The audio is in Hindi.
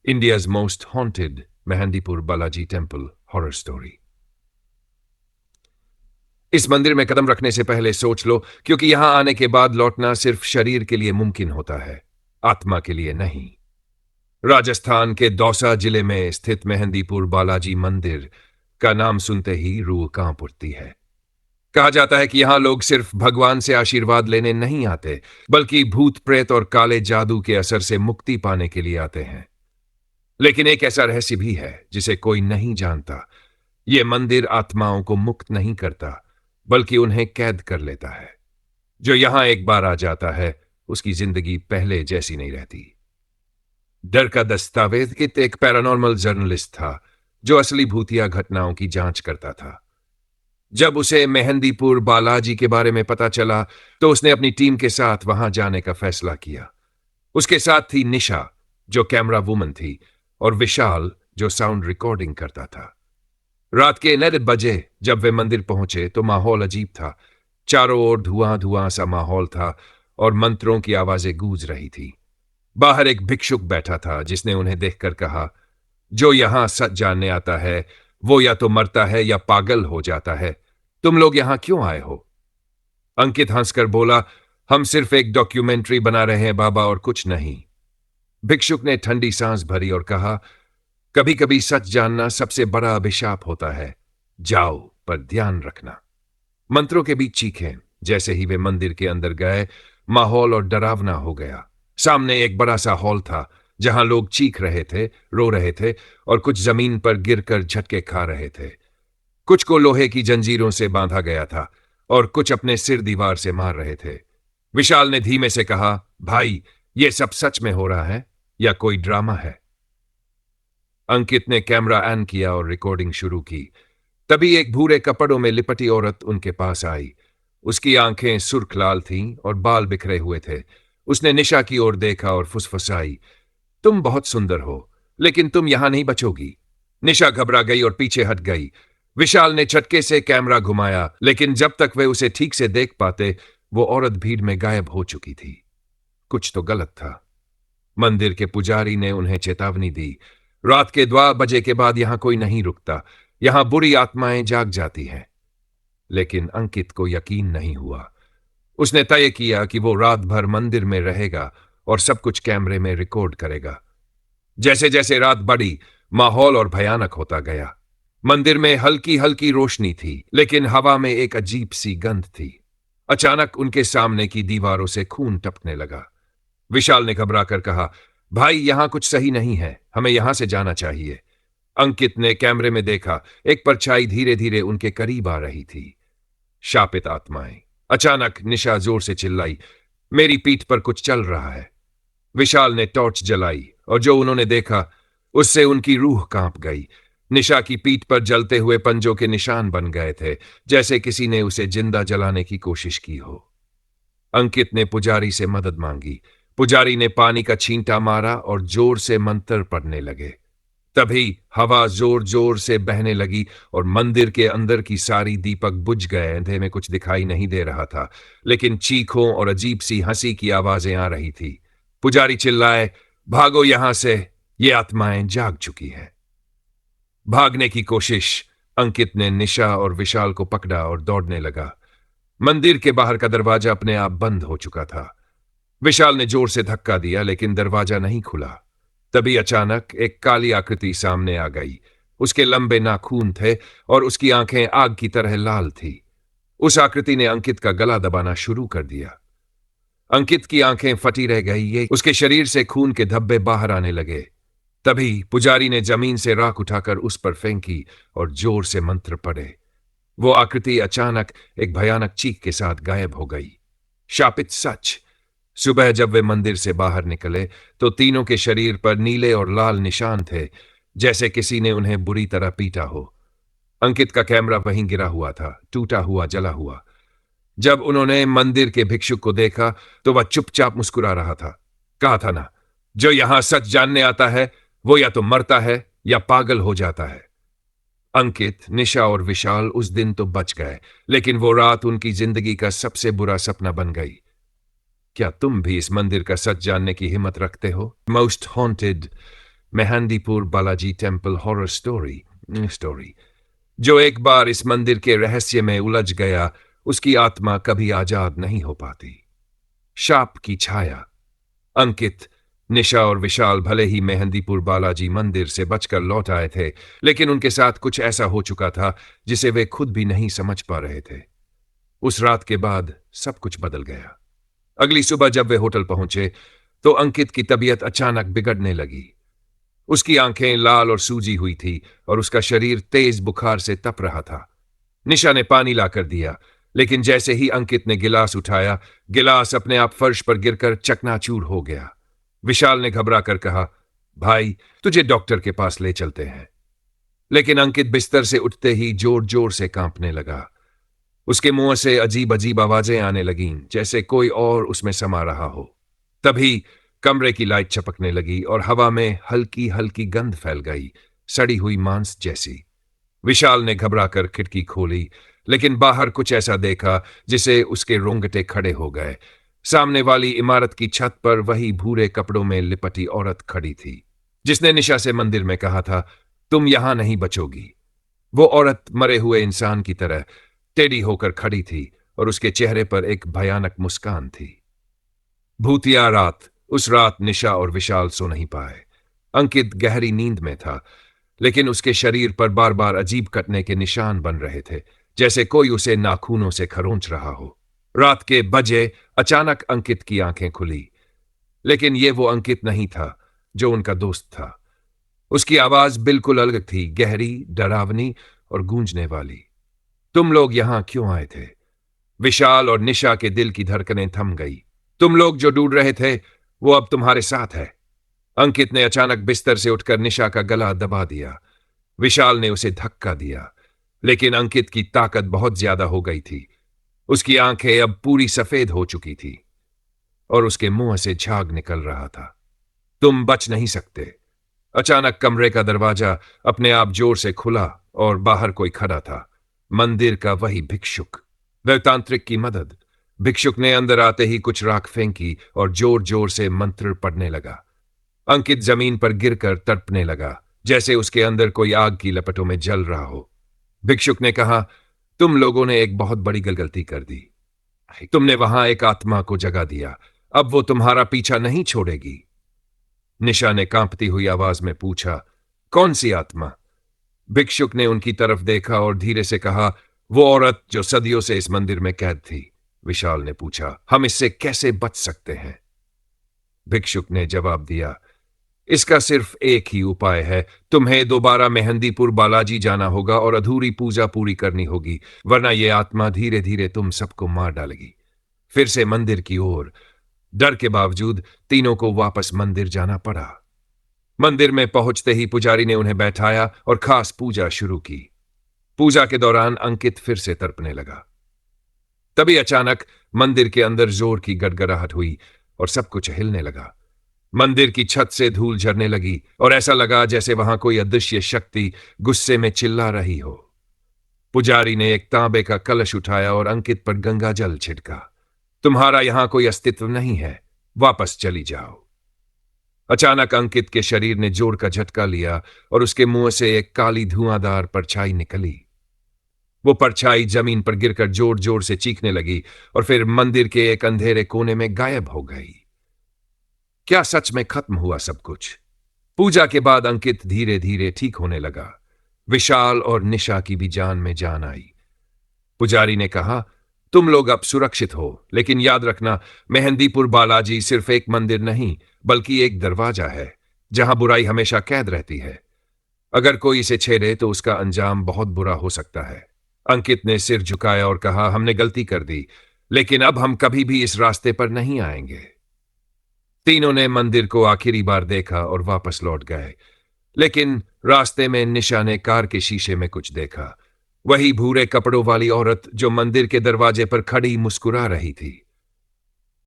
India's most haunted Mehandipur Balaji temple horror story. इस मंदिर में कदम रखने से पहले सोच लो, क्योंकि यहां आने के बाद लौटना सिर्फ शरीर के लिए मुमकिन होता है, आत्मा के लिए नहीं। राजस्थान के दौसा जिले में स्थित मेहंदीपुर बालाजी मंदिर का नाम सुनते ही रूह कांप उठती है। कहा जाता है कि यहां लोग सिर्फ भगवान से आशीर्वाद लेने नहीं आते, बल्कि भूत प्रेत और काले जादू के असर से मुक्ति पाने के लिए आते हैं। लेकिन एक ऐसा रहस्य भी है जिसे कोई नहीं जानता। यह मंदिर आत्माओं को मुक्त नहीं करता, बल्कि उन्हें कैद कर लेता है। जो यहां एक बार आ जाता है, उसकी जिंदगी पहले जैसी नहीं रहती। डर का दस्तावेज एक पैरानॉर्मल जर्नलिस्ट था जो असली भूतिया घटनाओं की जांच करता था। जब उसे मेहंदीपुर बालाजी के बारे में पता चला, तो उसने अपनी टीम के साथ वहां जाने का फैसला किया। उसके साथ थी निशा, जो कैमरा वुमन थी, और विशाल, जो साउंड रिकॉर्डिंग करता था। रात के 9 बजे जब वे मंदिर पहुंचे तो माहौल अजीब था। चारों ओर धुआं धुआं सा माहौल था और मंत्रों की आवाजें गूंज रही थी। बाहर एक भिक्षुक बैठा था जिसने उन्हें देखकर कहा, जो यहां सच जानने आता है वो या तो मरता है या पागल हो जाता है। तुम लोग यहां क्यों आए हो? अंकित हंसकर बोला, हम सिर्फ एक डॉक्यूमेंट्री बना रहे हैं बाबा, और कुछ नहीं। भिक्षुक ने ठंडी सांस भरी और कहा, कभी कभी सच जानना सबसे बड़ा अभिशाप होता है। जाओ, पर ध्यान रखना। मंत्रों के बीच चीखें। जैसे ही वे मंदिर के अंदर गए, माहौल और डरावना हो गया। सामने एक बड़ा सा हॉल था जहां लोग चीख रहे थे, रो रहे थे, और कुछ जमीन पर गिरकर झटके खा रहे थे। कुछ को लोहे की जंजीरों से बांधा गया था और कुछ अपने सिर दीवार से मार रहे थे। विशाल ने धीमे से कहा, भाई, ये सब सच में हो रहा है या कोई ड्रामा है? अंकित ने कैमरा ऑन किया और रिकॉर्डिंग शुरू की। तभी एक भूरे कपड़ों में लिपटी औरत उनके पास आई। उसकी आंखें सुर्ख लाल थीं और बाल बिखरे हुए थे। उसने निशा की ओर देखा और फुसफुसाई, तुम बहुत सुंदर हो, लेकिन तुम यहां नहीं बचोगी। निशा घबरा गई और पीछे हट गई। विशाल ने झटके से कैमरा घुमाया, लेकिन जब तक वे उसे ठीक से देख पाते, वो औरत भीड़ में गायब हो चुकी थी। कुछ तो गलत था। मंदिर के पुजारी ने उन्हें चेतावनी दी, रात के 2 बजे के बाद यहां कोई नहीं रुकता, यहां बुरी आत्माएं जाग जाती हैं। लेकिन अंकित को यकीन नहीं हुआ। उसने तय किया कि वो रात भर मंदिर में रहेगा और सब कुछ कैमरे में रिकॉर्ड करेगा। जैसे जैसे रात बढ़ी, माहौल और भयानक होता गया। मंदिर में हल्की हल्की रोशनी थी, लेकिन हवा में एक अजीब सी गंध थी। अचानक उनके सामने की दीवारों से खून टपकने लगा। विशाल ने घबराकर कहा, भाई, यहां कुछ सही नहीं है, हमें यहां से जाना चाहिए। अंकित ने कैमरे में देखा, एक परछाई धीरे धीरे उनके करीब आ रही थी। शापित आत्माएं। अचानक निशा जोर से चिल्लाई, मेरी पीठ पर कुछ चल रहा है। विशाल ने टॉर्च जलाई और जो उन्होंने देखा, उससे उनकी रूह कांप गई। निशा की पीठ पर जलते हुए पंजों के निशान बन गए थे, जैसे किसी ने उसे जिंदा जलाने की कोशिश की हो। अंकित ने पुजारी से मदद मांगी। पुजारी ने पानी का छींटा मारा और जोर से मंत्र पढ़ने लगे। तभी हवा जोर जोर से बहने लगी और मंदिर के अंदर की सारी दीपक बुझ गए। अंधेरे में कुछ दिखाई नहीं दे रहा था, लेकिन चीखों और अजीब सी हंसी की आवाजें आ रही थी। पुजारी चिल्लाए, भागो यहां से, ये आत्माएं जाग चुकी हैं। भागने की कोशिश। अंकित ने निशा और विशाल को पकड़ा और दौड़ने लगा। मंदिर के बाहर का दरवाजा अपने आप बंद हो चुका था। विशाल ने जोर से धक्का दिया, लेकिन दरवाजा नहीं खुला। तभी अचानक एक काली आकृति सामने आ गई। उसके लंबे नाखून थे और उसकी आंखें आग की तरह लाल थी। उस आकृति ने अंकित का गला दबाना शुरू कर दिया। अंकित की आंखें फटी रह गई। ये उसके शरीर से खून के धब्बे बाहर आने लगे। तभी पुजारी ने जमीन से राख उठाकर उस पर फेंकी और जोर से मंत्र पढ़े। वो आकृति अचानक एक भयानक चीख के साथ गायब हो गई। शापित सच। सुबह जब वे मंदिर से बाहर निकले तो तीनों के शरीर पर नीले और लाल निशान थे, जैसे किसी ने उन्हें बुरी तरह पीटा हो। अंकित का कैमरा वहीं गिरा हुआ था, टूटा हुआ, जला हुआ। जब उन्होंने मंदिर के भिक्षुक को देखा तो वह चुपचाप मुस्कुरा रहा था। कहा था ना, जो यहां सच जानने आता है वो या तो मरता है या पागल हो जाता है। अंकित, निशा और विशाल उस दिन तो बच गए, लेकिन वो रात उनकी जिंदगी का सबसे बुरा सपना बन गई। क्या तुम भी इस मंदिर का सच जानने की हिम्मत रखते हो? Most haunted Mehandipur Balaji temple horror story. जो एक बार इस मंदिर के रहस्य में उलझ गया, उसकी आत्मा कभी आजाद नहीं हो पाती। शाप की छाया। अंकित, निशा और विशाल भले ही मेहंदीपुर बालाजी मंदिर से बचकर लौट आए थे, लेकिन उनके साथ कुछ ऐसा हो चुका था जिसे वे खुद भी नहीं समझ पा रहे थे। उस रात के बाद सब कुछ बदल गया। अगली सुबह जब वे होटल पहुंचे तो अंकित की तबीयत अचानक बिगड़ने लगी। उसकी आंखें लाल और सूजी हुई थी और उसका शरीर तेज बुखार से तप रहा था। निशा ने पानी लाकर दिया, लेकिन जैसे ही अंकित ने गिलास उठाया, गिलास अपने आप फर्श पर गिरकर चकनाचूर हो गया। विशाल ने घबरा कर कहा, भाई, तुझे डॉक्टर के पास ले चलते हैं। लेकिन अंकित बिस्तर से उठते ही जोर जोर से कांपने लगा। उसके मुंह से अजीब अजीब आवाजें आने लगीं, जैसे कोई और उसमें समा रहा हो। तभी कमरे की लाइट चपकने लगी और हवा में हल्की हल्की गंध फैल गई, सड़ी हुई मांस जैसी। विशाल ने घबरा कर खिड़की खोली, लेकिन बाहर कुछ ऐसा देखा जिसे उसके रोंगटे खड़े हो गए। सामने वाली इमारत की छत पर वही भूरे कपड़ों में लिपटी औरत खड़ी थी, जिसने निशा से मंदिर में कहा था, तुम यहां नहीं बचोगी। वो औरत मरे हुए इंसान की तरह टेढ़ी होकर खड़ी थी और उसके चेहरे पर एक भयानक मुस्कान थी। भूतिया रात। उस रात निशा और विशाल सो नहीं पाए। अंकित गहरी नींद में था, लेकिन उसके शरीर पर बार बार अजीब कटने के निशान बन रहे थे, जैसे कोई उसे नाखूनों से खरोंच रहा हो। रात के बजे अचानक अंकित की आंखें खुली, लेकिन ये वो अंकित नहीं था जो उनका दोस्त था। उसकी आवाज बिल्कुल अलग थी, गहरी, डरावनी और गूंजने वाली। तुम लोग यहां क्यों आए थे? विशाल और निशा के दिल की धड़कनें थम गई। तुम लोग जो ढूंढ रहे थे वो अब तुम्हारे साथ है। अंकित ने अचानक बिस्तर से उठकर निशा का गला दबा दिया। विशाल ने उसे धक्का दिया, लेकिन अंकित की ताकत बहुत ज्यादा हो गई थी। उसकी आंखें अब पूरी सफेद हो चुकी थी और उसके मुंह से झाग निकल रहा था। तुम बच नहीं सकते। अचानक कमरे का दरवाजा अपने आप जोर से खुला और बाहर कोई खड़ा था। मंदिर का वही भिक्षुक, वैतांत्रिक की मदद। भिक्षुक ने अंदर आते ही कुछ राख फेंकी और जोर जोर से मंत्र पढ़ने लगा। अंकित जमीन पर गिरकर तड़पने लगा, जैसे उसके अंदर कोई आग की लपटों में जल रहा हो। भिक्षुक ने कहा, तुम लोगों ने एक बहुत बड़ी गलती कर दी। तुमने वहां एक आत्मा को जगा दिया। अब वो तुम्हारा पीछा नहीं छोड़ेगी। निशा ने कांपती हुई आवाज में पूछा, कौन सी आत्मा? भिक्षुक ने उनकी तरफ देखा और धीरे से कहा, वो औरत जो सदियों से इस मंदिर में कैद थी। विशाल ने पूछा, हम इससे कैसे बच सकते हैं? भिक्षुक ने जवाब दिया, इसका सिर्फ एक ही उपाय है। तुम्हें दोबारा मेहंदीपुर बालाजी जाना होगा और अधूरी पूजा पूरी करनी होगी, वरना यह आत्मा धीरे धीरे तुम सबको मार डालेगी। फिर से मंदिर की ओर। डर के बावजूद तीनों को वापस मंदिर जाना पड़ा। मंदिर में पहुंचते ही पुजारी ने उन्हें बैठाया और खास पूजा शुरू की। पूजा के दौरान अंकित फिर से तड़पने लगा। तभी अचानक मंदिर के अंदर जोर की गड़गड़ाहट हुई और सब कुछ हिलने लगा। मंदिर की छत से धूल झरने लगी और ऐसा लगा जैसे वहां कोई अदृश्य शक्ति गुस्से में चिल्ला रही हो। पुजारी ने एक तांबे का कलश उठाया और अंकित पर गंगा जल छिड़का। तुम्हारा यहां कोई अस्तित्व नहीं है, वापस चली जाओ। अचानक अंकित के शरीर ने जोर का झटका लिया और उसके मुंह से एक काली धुआंधार परछाई निकली। वो परछाई जमीन पर गिरकर जोर जोर से चीखने लगी और फिर मंदिर के एक अंधेरे कोने में गायब हो गई। क्या सच में खत्म हुआ सब कुछ? पूजा के बाद अंकित धीरे धीरे ठीक होने लगा। विशाल और निशा की भी जान में जान आई। पुजारी ने कहा, तुम लोग अब सुरक्षित हो, लेकिन याद रखना, मेहंदीपुर बालाजी सिर्फ एक मंदिर नहीं, बल्कि एक दरवाजा है जहां बुराई हमेशा कैद रहती है। अगर कोई इसे छेड़े तो उसका अंजाम बहुत बुरा हो सकता है। अंकित ने सिर झुकाया और कहा, हमने गलती कर दी, लेकिन अब हम कभी भी इस रास्ते पर नहीं आएंगे। तीनों ने मंदिर को आखिरी बार देखा और वापस लौट गए, लेकिन रास्ते में निशा ने कार के शीशे में कुछ देखा। वही भूरे कपड़ों वाली औरत जो मंदिर के दरवाजे पर खड़ी मुस्कुरा रही थी।